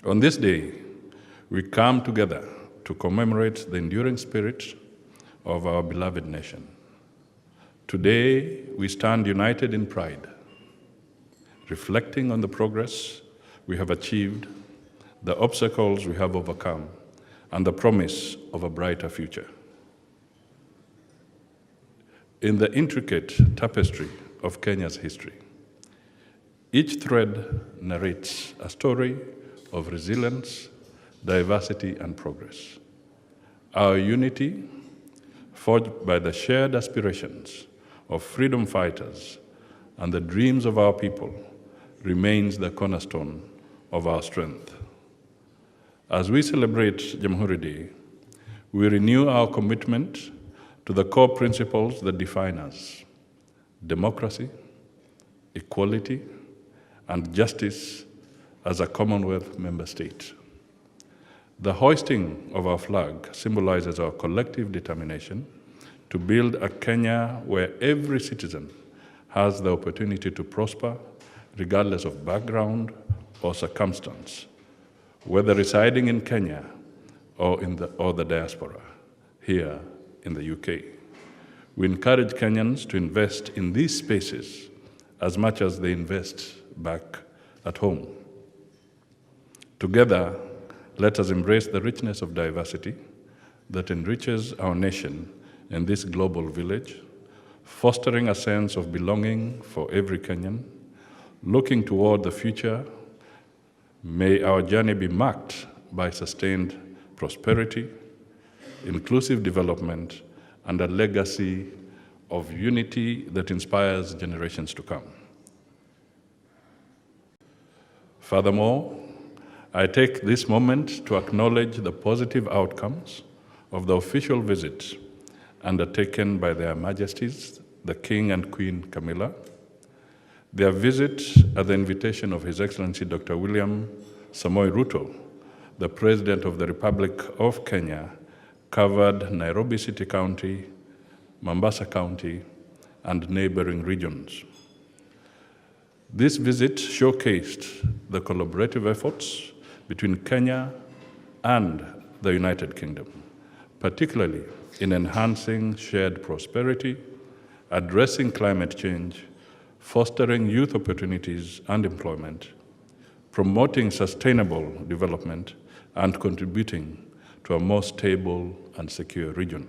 On this day, we come together to commemorate the enduring spirit of our beloved nation. Today, we stand united in pride, reflecting on the progress we have achieved, the obstacles we have overcome, and the promise of a brighter future. In the intricate tapestry of Kenya's history, each thread narrates a story of resilience, diversity, and progress. Our unity, forged by the shared aspirations of freedom fighters and the dreams of our people, remains the cornerstone of our strength. As we celebrate Jamhuri Day, we renew our commitment to the core principles that define us: democracy, equality, and justice as a Commonwealth member state. The hoisting of our flag symbolizes our collective determination to build a Kenya where every citizen has the opportunity to prosper, regardless of background or circumstance, whether residing in Kenya or the diaspora, here in the UK. We encourage Kenyans to invest in these spaces as much as they invest back at home. Together, let us embrace the richness of diversity that enriches our nation in this global village, fostering a sense of belonging for every Kenyan. Looking toward the future, may our journey be marked by sustained prosperity, inclusive development, and a legacy of unity that inspires generations to come. Furthermore, I take this moment to acknowledge the positive outcomes of the official visit undertaken by Their Majesties, the King and Queen Camilla. Their visit at the invitation of His Excellency Dr. William Samoei Ruto, the President of the Republic of Kenya, covered Nairobi City County, Mombasa County, and neighboring regions. This visit showcased the collaborative efforts between Kenya and the United Kingdom, particularly in enhancing shared prosperity, addressing climate change, fostering youth opportunities and employment, promoting sustainable development, and contributing to a more stable and secure region.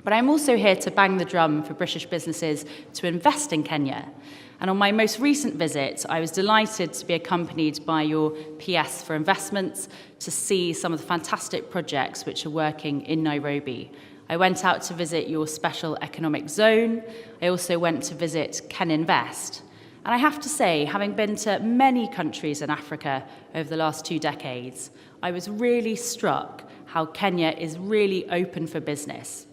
But I'm also here to bang the drum for British businesses to invest in Kenya. And on my most recent visit, I was delighted to be accompanied by your PS for Investments to see some of the fantastic projects which are working in Nairobi. I went out to visit your special economic zone. I also went to visit Ken Invest. And I have to say, having been to many countries in Africa over the last 2 decades, I was really struck how Kenya is really open for business.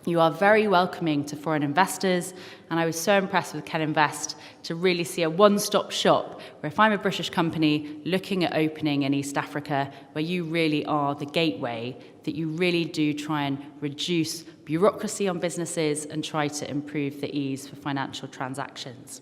You are very welcoming to foreign investors, and I was so impressed with Ken Invest to really see a one-stop shop where if I'm a British company looking at opening in East Africa, where you really are the gateway, that you really do try and reduce bureaucracy on businesses and try to improve the ease for financial transactions.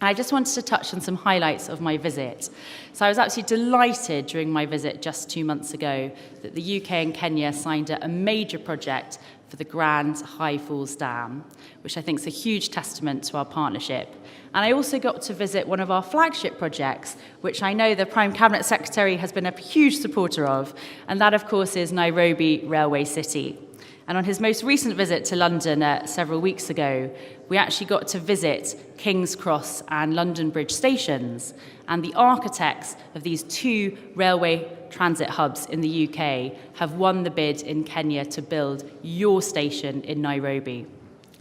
I just wanted to touch on some highlights of my visit. So I was absolutely delighted during my visit just 2 months ago that the UK and Kenya signed a major project for the Grand High Falls Dam, which I think is a huge testament to our partnership. And I also got to visit one of our flagship projects, which I know the Prime Cabinet Secretary has been a huge supporter of, and that, of course, is Nairobi Railway City. And on his most recent visit to London several weeks ago, we actually got to visit King's Cross and London Bridge stations. And the architects of these 2 railway transit hubs in the UK have won the bid in Kenya to build your station in Nairobi.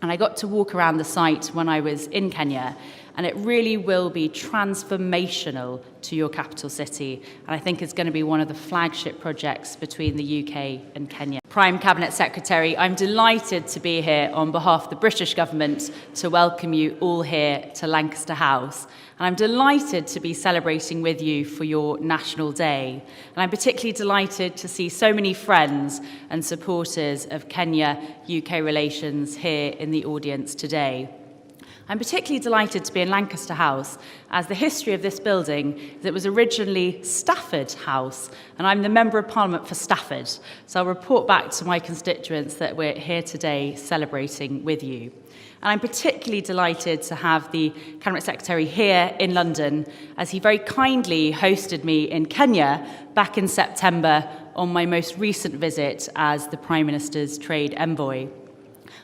And I got to walk around the site when I was in Kenya, and it really will be transformational to your capital city. And I think it's going to be one of the flagship projects between the UK and Kenya. Prime Cabinet Secretary, I'm delighted to be here on behalf of the British government to welcome you all here to Lancaster House. And I'm delighted to be celebrating with you for your National Day. And I'm particularly delighted to see so many friends and supporters of Kenya-UK relations here in the audience today. I'm particularly delighted to be in Lancaster House, as the history of this building is it was originally Stafford House, and I'm the Member of Parliament for Stafford. So I'll report back to my constituents that we're here today celebrating with you. And I'm particularly delighted to have the Cabinet Secretary here in London, as he very kindly hosted me in Kenya back in September on my most recent visit as the Prime Minister's trade envoy.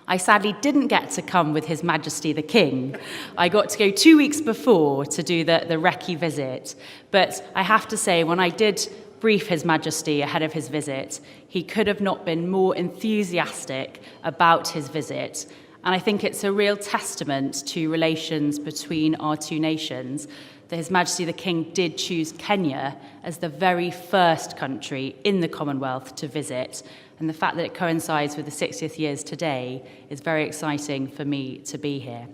I sadly didn't get to come with His Majesty the King. I got to go 2 weeks before to do the recce visit. But I have to say, when I did brief His Majesty ahead of his visit, he could have not been more enthusiastic about his visit. And I think it's a real testament to relations between our two nations that His Majesty the King did choose Kenya as the very first country in the Commonwealth to visit. And the fact that it coincides with the 60th years today is very exciting for me to be here.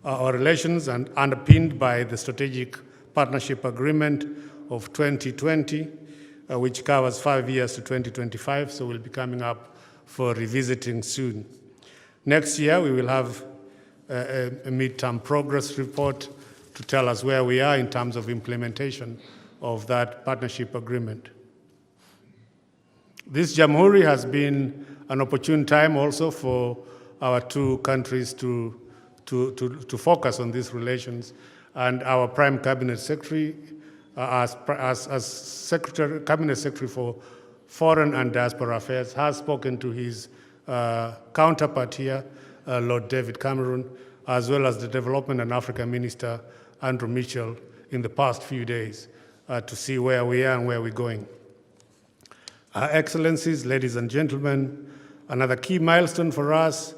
Our relations are underpinned by the Strategic Partnership Agreement of 2020, which covers 5 years to 2025, so we'll be coming up for revisiting soon. Next year, we will have a midterm progress report to tell us where we are in terms of implementation of that partnership agreement. This Jamhuri has been an opportune time also for our two countries to focus on these relations, and our Prime Cabinet Secretary, as Cabinet Secretary for Foreign and Diaspora Affairs, has spoken to his counterpart here, Lord David Cameron, as well as the Development and Africa Minister, Andrew Mitchell, in the past few days to see where we are and where we're going. Excellencies, ladies and gentlemen, another key milestone for us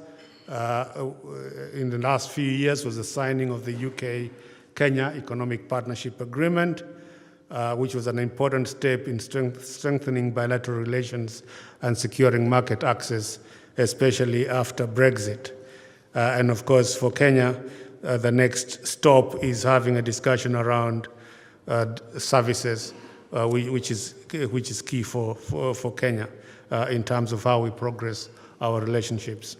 in the last few years was the signing of the UK-Kenya Economic Partnership Agreement, which was an important step in strengthening bilateral relations and securing market access, especially after Brexit. And of course, for Kenya, the next stop is having a discussion around services, which is key for Kenya in terms of how we progress our relationships.